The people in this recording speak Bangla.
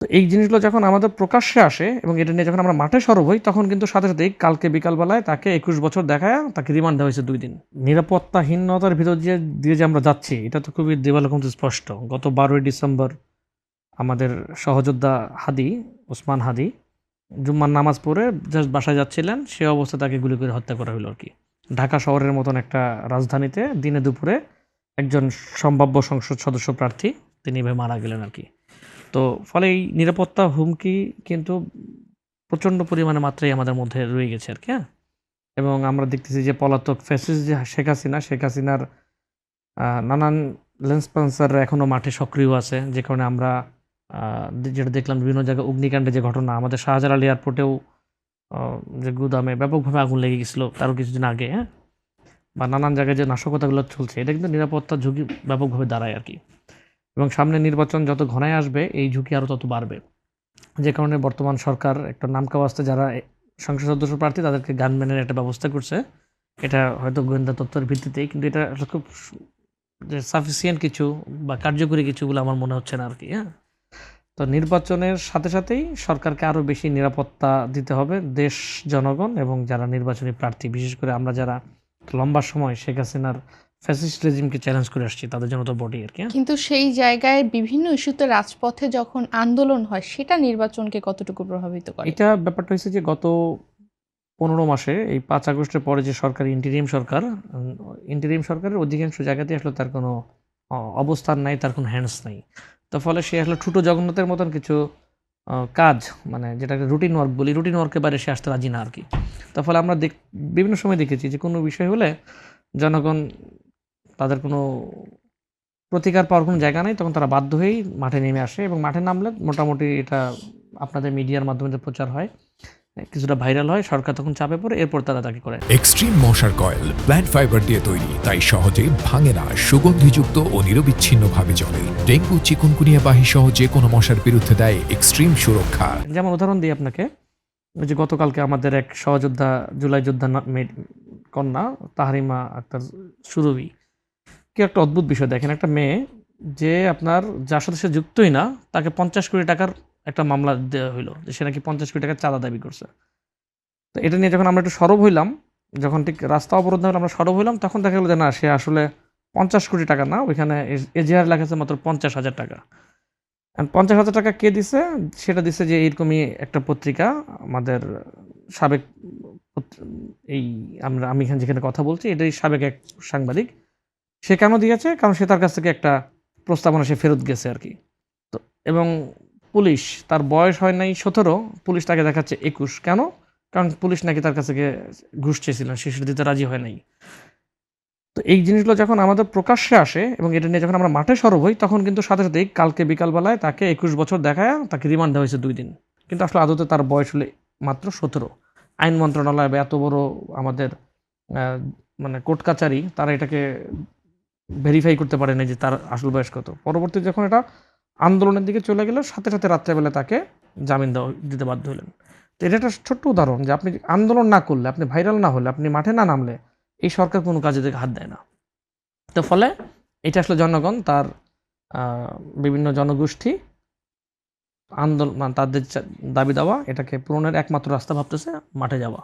তো এই জিনিসগুলো যখন আমাদের প্রকাশ্যে আসে এবং এটা নিয়ে যখন আমরা মাঠে সরব হই, তখন কিন্তু সাথে সাথেই কালকে বিকালবেলায় তাকে ২১ বছর দেখায় তাকে রিমান্ড দেওয়া হয়েছে ২ দিন। নিরাপত্তাহীনতার ভিতর দিয়ে যে আমরা যাচ্ছি, এটা তো খুবই দেবালোকন্ত স্পষ্ট। গত ১২ই ডিসেম্বর আমাদের সহযোদ্ধা হাদি, ওসমান হাদি জুম্মার নামাজ পড়ে জাস্ট বাসায় যাচ্ছিলেন, সে অবস্থায় তাকে গুলি করে হত্যা করা হলো আরকি। ঢাকা শহরের মতন একটা রাজধানীতে দিনে দুপুরে একজন সম্ভাব্য সংসদ সদস্য প্রার্থী তিনি এভাবে মারা গেলেন আরকি। তো ফলে এই নিরাপত্তা হুমকি কিন্তু প্রচণ্ড পরিমাণে মাত্রায় আমাদের মধ্যে রয়ে গেছে আরকি, হ্যাঁ? এবং আমরা দেখতেছি যে পলাতক ফ্যাসিস্ট যে শেখ হাসিনার নানান লেন্সপন্সাররা এখনও মাঠে সক্রিয় আছে। যে কারণে আমরা আ যেটা দেখলাম বিভিন্ন জায়গায় অগ্নিকাণ্ডের যে ঘটনা, আমাদের শাহজালাল এয়ারপোর্টেও আ যে গুদামে ব্যাপকভাবে আগুন লেগে গেছিল তারও কিছুদিন আগে, হ্যাঁ? বা নানান জায়গায় যে নাশকতাগুলো চলছে, এটা কিন্তু নিরাপত্তার ঝুঁকি ব্যাপকভাবে দাঁড়ায় আরকি। এবং সামনে নির্বাচন যত ঘনায় আসবে এই ঝুঁকি আরও তত বাড়বে। যে কারণে বর্তমান সরকার একটা নামকা ওয়াস্তে যারা সংসদ সদস্য প্রার্থী তাদেরকে গানম্যানের একটা ব্যবস্থা করছে। এটা হয়তো গোয়েন্দা তথ্যের ভিত্তিতেই, কিন্তু এটা আসলে খুব যে সাফিসিয়েন্ট কিছু বা কার্যকরী কিছু বলে আমার মনে হচ্ছে না আরকি, হ্যাঁ? তো নির্বাচনের সাথে সাথেই সরকারকে আরও বেশি নিরাপত্তা দিতে হবে দেশ, জনগণ এবং যারা নির্বাচনী প্রার্থী। বিশেষ করে আমরা যারা লম্বা সময় শেখ হাসিনার ফ্যাসিস্ট রেজিমকে চ্যালেঞ্জ করে আসছি তাদের জন্য তো বটেই আরকি, হ্যাঁ? কিন্তু সেই জায়গায় বিভিন্ন ইস্যুতে রাজপথে যখন আন্দোলন হয় সেটা নির্বাচনকে কতটুকু প্রভাবিত করে? এটা ব্যাপারটা হইছে যে গত ১৫ মাসে এই ৫ আগস্টের পরে যে সরকার ইন্টারিম সরকারের অধিকাংশ জায়গাতেই আসলে তার কোনো অবস্থান নাই, তার কোনো হ্যান্ডস নাই। তো ফলে সে আসলে ঠুটো জগন্নাথের মতন কিছু কাজ, মানে যেটাকে রুটিন ওয়ার্ক বলি, রুটিন ওয়ার্কের বাইরে সে আসতে রাজি না আরকি। তার ফলে আমরা বিভিন্ন সময় দেখেছি যে কোনো বিষয় হলে জনগণ তাদের কোনো প্রতিকার পাওয়ার কোনো জায়গা নাই, তখন তারা বাধ্য হয়েই মাঠে নেমে আসে এবং মাঠে নামলে মোটামুটি এটা আপনাদের মিডিয়ার মাধ্যমে যে প্রচার হয়, কিছুটা ভাইরাল হয়, সরকার তখন চাপে পড়ে, এরপর তারা তাকে করে। এক্সট্রিম মশার কয়েল প্ল্যান্ট ফাইবার দিয়ে তৈরি, তাই সহজে ভাঙে না, সুগন্ধিযুক্ত ও নিরবিচ্ছিন্নভাবে জ্বলে। ডেঙ্গু, চিকুনগুনিয়া বাহি সহ যে কোনো মশার বিরুদ্ধে দেয় এক্সট্রিম সুরক্ষা। যেমন উদাহরণ দিই আপনাকে, ওই যে গতকালকে আমাদের এক সহযোদ্ধা, জুলাই যোদ্ধা কন্যা তাহারিমা আক্তার সুরভি, কি একটা অদ্ভুত বিষয় দেখেন, একটা মেয়ে যে আপনার যার সাথে সে যুক্তই না, তাকে ৫০ কোটি টাকার একটা মামলা দেওয়া হইলো যে সে নাকি ৫০ কোটি টাকার চাঁদা দাবি করছে। তো এটা নিয়ে যখন আমরা একটু সরব হইলাম, যখন ঠিক রাস্তা অবরোধ না হলে আমরা সরব হইলাম, তখন দেখা গেল যে না, সে আসলে ৫০ কোটি টাকা না, ওইখানে এজাহার লেখা আছে মাত্র ৫০,০০০ টাকা। ৫০,০০০ টাকা কে দিছে? সেটা দিছে যে এরকমই একটা পত্রিকা, আমাদের সাবেক পত্র- এই আমি এখানে যেখানে কথা বলছি এটাই সাবেক এক সাংবাদিক। সে কেন দিয়েছে? কারণ সে তার কাছ থেকে একটা প্রস্তাবনা সে ফেরত গেছে আরকি। তো এবং পুলিশ, তার বয়স হয় নাই ১৭, পুলিশ তাকে দেখাচ্ছে ২১। কেন? কারণ পুলিশ নাকি তার কাছ থেকে ঘুষ চেয়েছিল, সে সেটা দিতে রাজি হয় নাই। তো এই জিনিসগুলো যখন আমাদের প্রকাশ্যে আসে এবং এটা নিয়ে যখন আমরা মাঠে সরব হই, তখন কিন্তু সাথে সাথেই কালকে বিকালবেলায় তাকে ২১ বছর দেখায় তাকে রিমান্ড দেওয়া হয়েছে ২ দিন। কিন্তু আসলে আদতে তার বয়স হলে মাত্র ১৭। আইন মন্ত্রণালয় বা এত বড় আমাদের আ মানে কোর্ট কাচারি, তারা এটাকে ভেরিফাই করতে পারে নাই যে তার আসল বয়স কত। পরবর্তীতে যখন এটা আন্দোলনের দিকে চলে গেল, সাথে সাথে রাত্রেবেলা তাকে জামিন দিতে বাধ্য হলেন। তো এটা একটা ছোট্ট উদাহরণ যে আপনি আন্দোলন না করলে, আপনি ভাইরাল না হলে, আপনি মাঠে না নামলে এই সরকার কোনো কাজে থেকে হাত দেয় না। তো ফলে এটা আসলে জনগণ তার আ বিভিন্ন জনগোষ্ঠী মানে তাদের দাবি-দাওয়া এটাকে পূরণের একমাত্র রাস্তা ভাবতেছে মাঠে যাওয়া।